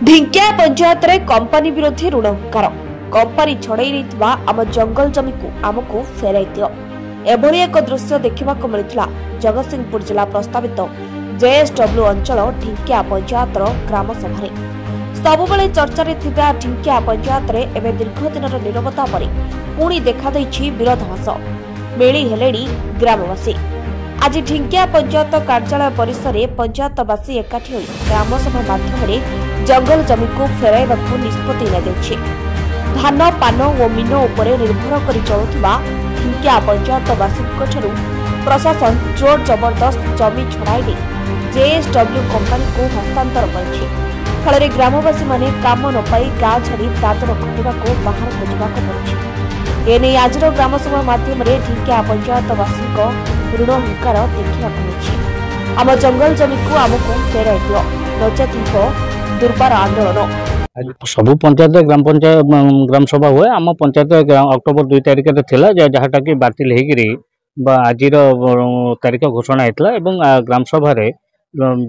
ढिंकिया पंचायत रे कंपनी विरोधी ऋण हुंकार कंपनी छड़ाई रही आम जंगल जमी को आमको फेराई दियो एभली एक दृश्य देखा मिलता जगतसिंहपुर जिला प्रस्तावित जेएसडब्ल्यू अंचल ढिंकिया पंचायत ग्राम सभा सबुबले चर्चा ढिंकिया पंचायत रे एवं दीर्घ दिन नीरवता पर पुणी देखा विरोधाभास मिली हेले ग्रामवासी आज ढिंकिया पंचायत कार्यालय परिसर में पंचायतवासी एकाठी होई ग्रामसभा माध्यम जंगल जमी को फेराइबा निष्पत्ति नियाଯାଇଛି। धान पान और मीन उपर निर्भर कर चलुवा ढिंकिया पंचायतवासी प्रशासन जोर जबरदस्त जमी छड़ाई जेएसडब्ल्यू कंपनी को हस्तांतर कर फल ग्रामवासी माने काम न पाई गाँ छाड़ी दादन खटिबा को बाहर खोजवाक पड़ुछि। एने आज ग्रामसभा माध्यम ढिंकिया पंचायतवासी ऋण हुंकार देखा मिली आम जंगल जमी को आमको फेराई दियो नचेत दुर्बार आंदोलन सबु पंचायत ग्राम सभा हुए आम पंचायत अक्टोबर 2 तारिख जहाँटा कि बातिल हो आज तारीख घोषणा होता ग्राम सभा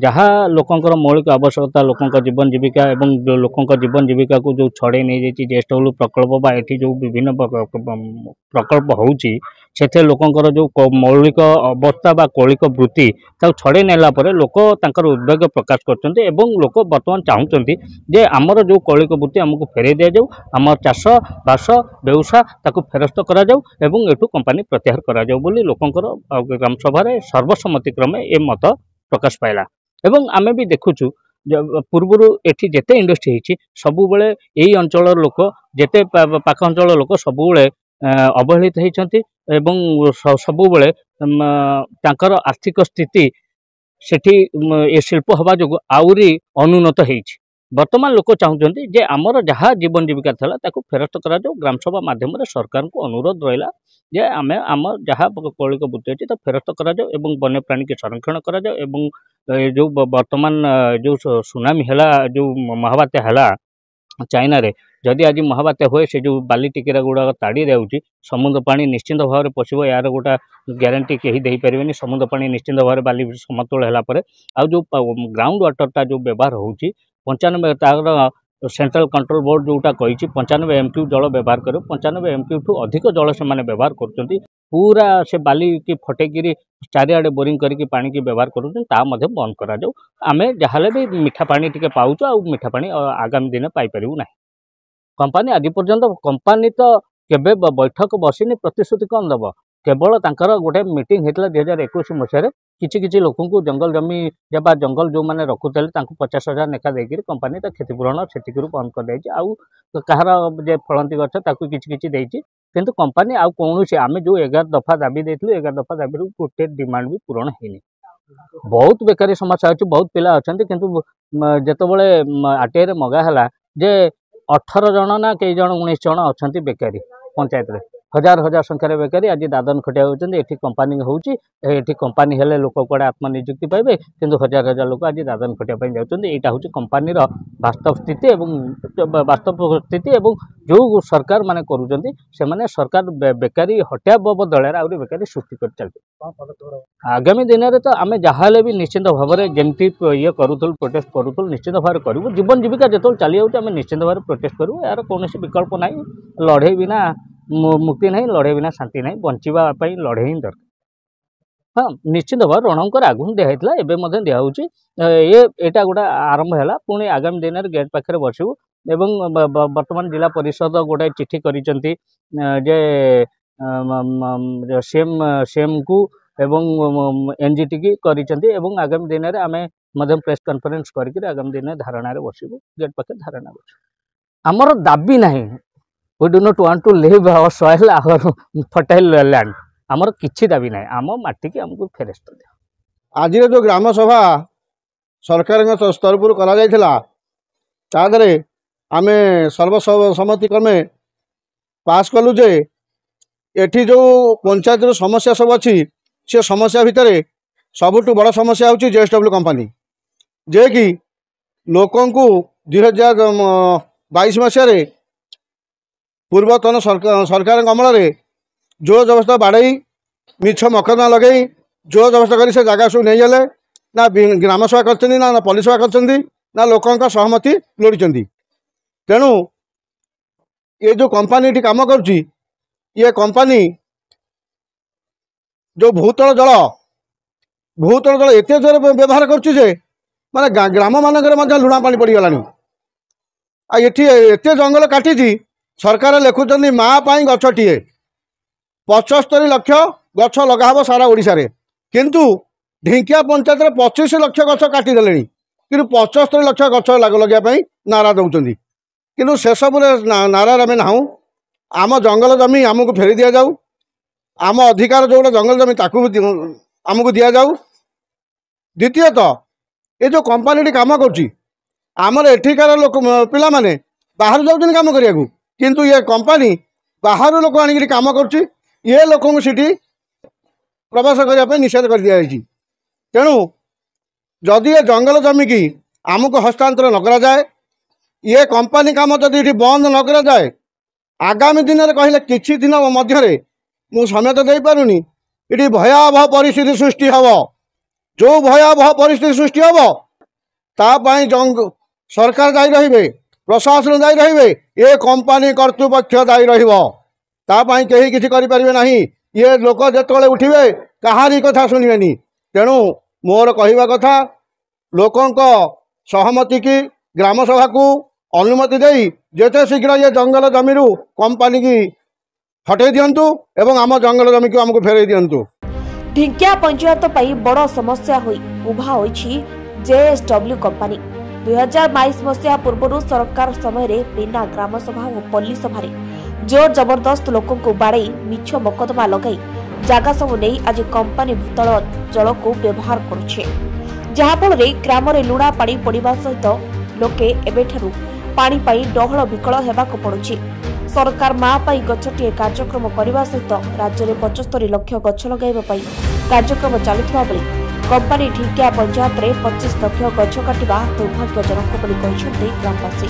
जहाँ लोकंर मौलिक आवश्यकता लोकों जीवन जीविका एवं लोकों जीवन जीविका को जो छड़े नहीं जाइए जेएसडब्ल्यू प्रकल्प एटी जो विभिन्न प्रकल्प होउची से लोकंर जो मौलिक अवस्था बा कौलिक वृत्ति छड़े नेला परे लोक तांकर उद्वेग प्रकाश करछन्ते एवं लोक वर्तमान चाहूचंती जे आमर जो कौलिक वृत्ति आमको फेरे दिया जाऊ आम चाष बास व्यवसाय ताकू फेरस्त करा जाऊ एवं एठू कंपनी प्रत्याहार करा जाऊ बोली लोकंर ग्राम सभा सर्वसम्मति क्रमे ए मत प्रकाश पाइला एवं आमे भी देखुचु पूर्वर एठी जेते इंडस्ट्री होती सबु बेले यही अंचल लोक जेते पाख अंचल लोक सबु बेले अवहेलित होती एवं सबु बेले तांकर आर्थिक स्थिति सेठी ए शिल्प हवा जो आउरी अनुन्नत होइछि। वर्तमान लोक चाहूचंती जे आमर जहाँ जीवन जीविका था ताकू फेरस्त करा जाऊ ग्राम सभा माध्यम सरकार को अनुरोध रहा जे आमे आम जहाँ कौलिक वृत्ति अच्छी तो फेरस्त करा जाऊ एवं वन्य प्राणी के संरक्षण करा जाऊ एवं जो वर्तमान जो सुनामी है जो महाबात्या है चाइना रे जदि आज महाबात्या हुए से जो बाली टिकेरा गुड़ा ताड़ी जाऊँगी समुद्र पानी निश्चिंत भाव में पशिब यार गोटा ग्यारंटी कहीं दे पारे समुद्र पानी निश्चिंत भाव में बाली समतल है आउ जो ग्राउंड वाटरटा जो व्यवहार होची 95 तार सेंट्रल कंट्रोल बोर्ड जोटा कही 95 MQ जल व्यवहार कर 95 MQ ठू अधिक जल से माने व्यवहार कर पूरा से बाली की फटेकी चारिआडे बोरिंग करके पानी की व्यवहार कर बंद करा जाऊ आमे जहाले भी मीठा पानी टिके पाउछु आ मीठा पानी आगामी दिन पाई परिबु ना। कंपनी आज पर्यंत कंपनी तो केबे बैठक बसिनी प्रतिश्रुति कौन दब केवल तांकर गोटे मीटिंग होता 2021 मसीह किसी किसी लोक जंगल जमी जब जंगल जो मैंने रखुते 50,000 लेखा देकर कंपनी तो क्षतिपूरण से बंद कर दी आउ कहार जे फलंती गछ ताकू किसी देती किंतु कंपनी आउ कौन आम जो 11 दफा दाबी देलु 11 दफा दाबी गोटे डिमांड भी पूरण होनी बहुत बेकारी समस्या अच्छी बहुत पिला अच्छा किंतु जितेबाला आरटीआई मगाला जे 18 जन ना कई जन 19 जन अच्छा बेकारी पंचायत रे हजार हजार संख्यार बेकारी आज दादन खटिया होती एठी कंपनी होची एठी कंपनी हेले लोक कड़े आत्मनियुक्ति पाइबे किंतु हजार हजार लोक आज दादन खटिया जाउछन्ती एटा होची कंपनीर वास्तव स्थिति एवं वास्तव स्थिति एवं जो सरकार माने करूछन्ती से माने सरकार बेकारी हटिया बदल आउरी बेकारी सृष्टि कर चलते आगामी दिन में तो आम जहाँ भी निश्चिंत भाव में जमती ये करूँ प्रोटेस्ट करूँ निश्चिंत भाव करूँ जीवन जीविका जो चली जाऊँ आम निश्चिंत भाव प्रोटेस्ट करूँ यार कौन विकल्प ना लड़े बिना मुक्ति नहीं लड़े बिना शांति नहीं बचापी लड़े ही दरकार। हाँ निश्चित भाव रणंकर आगुन दिखाई एवं दिखाऊँच ये गोटे आरंभ है पुणी आगामी दिन में गेट पाखे बसबू एवं वर्तमान जिला परिषद गोटे चिठी करिसेंती जे सीएम को एवं एनजीटी की करिसेंती एवं आगामी दिन में आम मध्यम प्रेस कॉन्फ्रेंस करके आगामी दिन में धारणा बसबू गेट पाखे धारणा बस आमर दाबी नहीं we do not want to leave our soil our fertile land आमर किछि दाबी नहीं आम माटी की हमको फेरस्त दे आज जो ग्राम सभा सरकार स्तर पर करा जायथिला तादरे आमे सर्वसम्मति क्रमे पास कलु जे एठी जो पंचायत समस्या सब अच्छी से समस्या भितर सबुठ बड़ समस्या होची जेएसडब्ल्यू कंपनी जे कि लोकों को 2022 मसीह पूर्वतन सरकार अमल जो जबरदस्त बाड़े मिछ मकदमा लगे जो जबरदस्त कर से जगह सब नहीं गले ना ग्राम सभा कर ना पुलिस सभा कर ना लोकों सहमति लोड़ी। तेणु ये जो कंपनी काम करुच्ची ये कंपनी जो भूतल जल एत जोर व्यवहार करुच्चे माने ग्राम मानक लुणा पानी पड़गलानी। एत जंगल काटी सरकार लिखुंट माँ गछटे 75 लाख गछ लगाब सारा ओडिशा रे, किंतु ढिंकिया पंचायत 25 लाख गछ काटिदे कि 75 लाख गछ लगे नारा दौरान किंतु से सब नारा आम ना। आम जंगल जमी आमको फेरी दि जाऊ, आम अधिकार जो जंगल जमी आमको दि जाऊ। द्वितीयतः ये जो कंपनी काम करुच्ची आमर एठिकार लोक पिला माने बाहर जाऊँ काम करने को, किंतु ये कंपनी बाहर लोक आनिक काम करुच्ची ये लोक प्रवास करने निषेध कर दिया। तेणु जदि ये जंगल जमी की आमको हस्तांतर न करा जाए, ये कंपनी काम जदि ये बंद न करा जाए, आगामी दिन में कहले किछि दिन मध्य मु समय तो दे पारुनी ये भयावह परिस्थिति सृष्टि हम। जो भयावह परिस्थिति सृष्टि हम तापाई सरकार दायी रहिबे, प्रशासन दायी रहिबे, ये कंपनी कर्तृपक्ष दायी रहिबो। तापाई केही किछि करि परिबे नाही। ये लोक जेतबेले उठिबे कहारी कथा सुनिबेनी। तेणु मोर कहवा कथा लोकों सहमति की ग्राम सभा को अनुमति देई जेते शीघ्र ये जंगल जमी कंपनी की हटे दिंतु एवं आम जंगल जमी को आमको फेरई दिंतु। ढिंकिया पंचायत पर बड़ समस्या होई उभा होईछि जेएसडब्ल्यू कंपनी। 2022 मसीहा पूर्व सरकार समय रे बिना ग्राम सभा और पल्ली सभारे जोर जबरदस्त लोकों को बाड़े मिछ मकदमा लगाई जागा सब नहीं आज कंपनी भूतल जल को व्यवहार करुछे, जहाँफल ग्राम लुणा पानी पड़ा सहित लोके एबेठारु पानी पाई डहल विकल हेबाक पड़ुछि। सरकार माँ पाई गछटिए कार्यक्रम करने सहित राज्य में 75 लाख गछ लगाइबा पाई कार्यक्रम चलुवा बेले कंपनी ढिंकिया पंचायत में 25 लाख गछ काटिबा दुर्भाग्यजनक बोली कहिसेंति ग्रामवासी।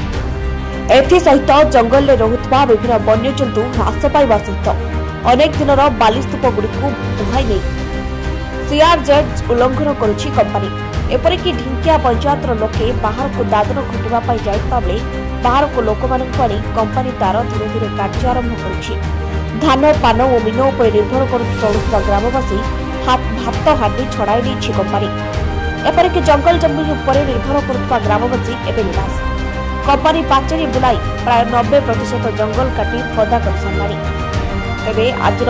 एसहित जंगल में रहुवा विभिन्न वन्यजंतु ह्रास पाइबा सहित अनेक दिनर बालीस्तूप गुड़िक बुहाई नहीं सीआरजेड उल्लंघन करुछि कंपनी। एपरिक ढिंकिया पंचायत लोके बाहर को दादन घटापी जाइता बेले बाहर को लोक आनी कंपनी तार धीरे धीरे कार्य आरंभ करुछि। धान पान और मीन उपर निर्भर कर चलुवा ग्रामवासी भात हांडी छड़ाई देछि कंपनी। एपरिक जंगल जमी उपर निर्भर करुवा ग्रामवासी एवं निराश। कंपनी पाचेरी बुलाई प्राय 90% जंगल काटी पदा कर सारी। तेबे आजर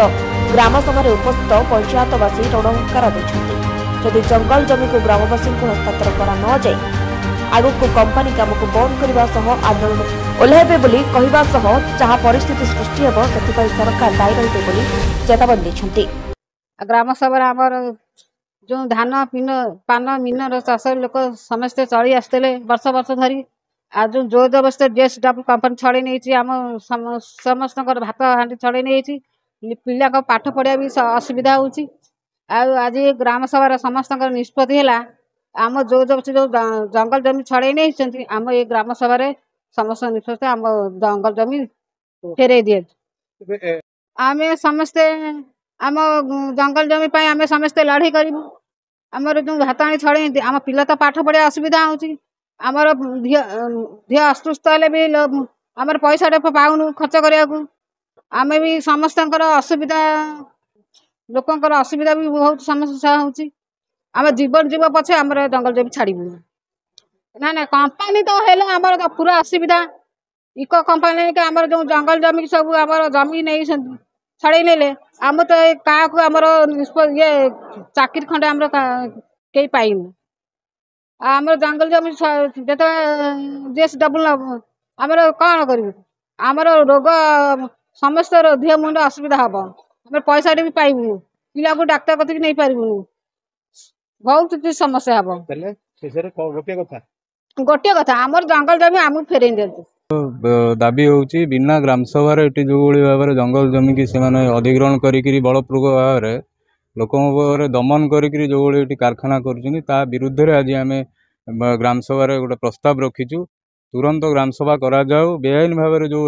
ग्राम सभा उपस्थित पंचायतवासी रणहुंकार देछन्ति जदि जंगल जमी को ग्रामवासी को हस्तांतर करा न जाए आगु कंपनी काम को बंद करने आंदोलन ओह्लैबे बोली कहवा सह जहाँ परिस्थिति सृष्टि हेब से सरकार दायी रहिबे बोली चेतावनी दैछन्ति। ग्राम सभा आमर जो धान पिन पान मीन चाष लोक समस्ते चली आसते वर्ष वर्ष धरी आज जो जबरदस्त जेएसडब्ल्यू कंपनी छड़े नहीं आम समस्त भात हांडी छड़े नहीं पिला पाठ पढ़ा भी असुविधा होची। आज ग्राम सभा समस्त निष्पत्ति है आम जो जो जंगल जमी छड़े नहीं आम ये ग्राम सभा समस्त निष्पत्ति आम जंगल जमी फेरे दिए। आम समस्ते आम जंगल जमी पाई आम समस्ते लड़ाई करूँ। आमर जो भात हांडी छड़े आम पिला तो पाठ पढ़ा असुविधा होची। आमर देह अस्वस्थ हेले भी आमर पैसा टे पाऊनु खर्च करने को आम भी समस्त असुविधा लोकंर असुविधा भी बहुत समस्या होची। आम जीवन जीव पछे आमर जंगल जमी छाड़बू ना ना कंपनी तो है आमर तो पूरा असुविधा। इको कंपनी के आमर जो जंगल जमी सब आमर जमी नहीं छड़े नेले आम तो क्या आमर ये चाकरी खंडे आमर कई पाइनु। आमर जंगल जमी जो जेएसडब्ल्यू आमर कौन करूँ आमर रोग समस्त देह मुंड असुविधा हम आम पैसा भी पाइबू पिला को डाक्तर कतिक नहीं पारूँ बहुत किसी समस्या हम। गोटे कथा आमर जंगल जमी आमको फेरई दिंतु दाबी होची बिना ग्राम सभा जो भाव में जंगल जमी की से अधिग्रहण करी बलपूर्वक भाव में लोक दमन करी जो भाई कारखाना कर विरुद्ध रे आज आम ग्राम सभा गोटे प्रस्ताव रखीचु तुरंत ग्राम सभा करा जाऊ। बेआईन भाव में जो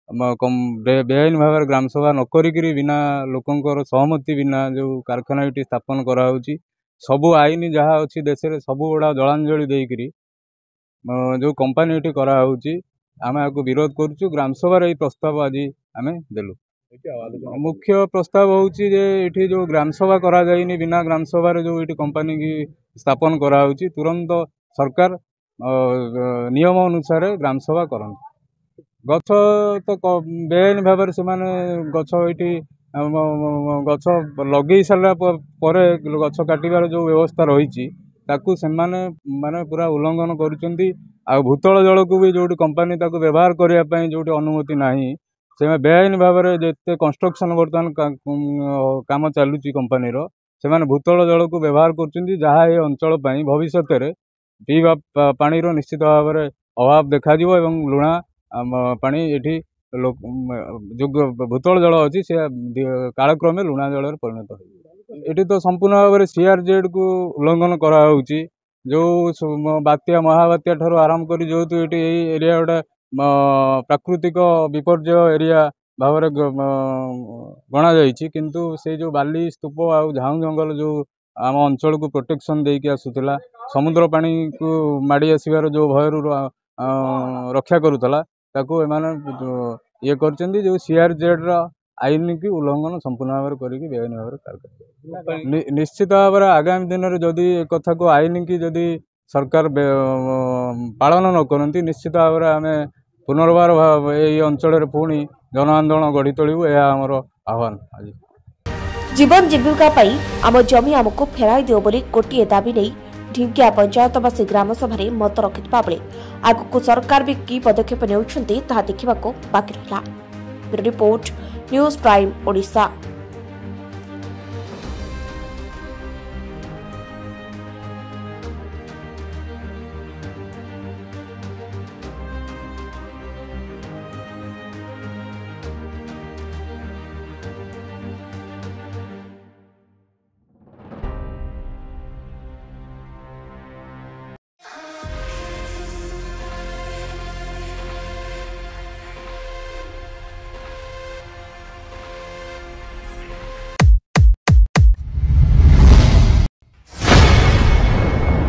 बेआईन भाव में ग्राम सभा न करी बिना लोकंर सहमति बिना जो कारखाना ये स्थापन कराऊँच सबू आईन जहाँ अच्छी देश में सबू गुड़ा जलांजलि देकरी जो कंपनी ये कराऊँगी आम आपको विरोध करुचु। ग्रामसभा ये प्रस्ताव आज आम देलु। मुख्य प्रस्ताव होची जे एठी जो ग्रामसभा करा जाइनी बिना ग्रामसभा जो ये कंपनी की स्थापन कराऊँगी तुरंत सरकार नियम अनुसार ग्रामसभा करते। गछ तो बेआईन भाव से गछ ये गछ लगे सारा गछ काटिबार जो व्यवस्था रही ताकू से माने पूरा उल्लंघन करुँच। आ भूतल जल को भी जो कंपनी ताकू व्यवहार करने जो अनुमति नहीं से बेआईन भाव में जिते कंस्ट्रक्शन बर्तमान काम चलुची कंपनीर से भूतल जल को व्यवहार कर जहाँ ये अंचल भविष्य में पीवा पानी निश्चित भाव में अभाव देखा लुणा पानी ये जो भूतल जल अच्छी से कालक्रमे लुणा जल परिणत हो। ये तो संपूर्ण भाव में CRZ को उल्लंघन कराऊँगी। जो बात्या महाबात्या ठार आरंभ कर जो ये एरिया गोटे प्राकृतिक विपर्य एरिया भाव गणा जाइए किंतु से जो बाली स्तूप आ झाऊ जंगल जो आम अंचल को प्रोटेक्शन देकी आसूला समुद्र पानी को माड़ी आसबार जो भयरू रक्षा करूला ताकू ये कर जो CRZ आईन की उल्लंघन संपूर्ण भाव में करके बेआईन भाव निश्चित भाव में आगामी दिन में जदि एक कथा को आईन की जदि सरकार पालन न करती निश्चित भाव में आम पुनर्बार ये अंचल पुणी जन आंदोलन गढ़ी तोलू यह आमर आह्वान। आज जीवन जीविका पाई आम जमी आमको फेराई दियो बोली गोटे दाबी नहीं ढिंकिया पंचायतवासी ग्रामसभा मत रखिथिबा बेले आगकू सरकार भी की पदक्षेप नेउछन्ती ताहा देखिबाको बाकी रहिला। Report news prime Odisha.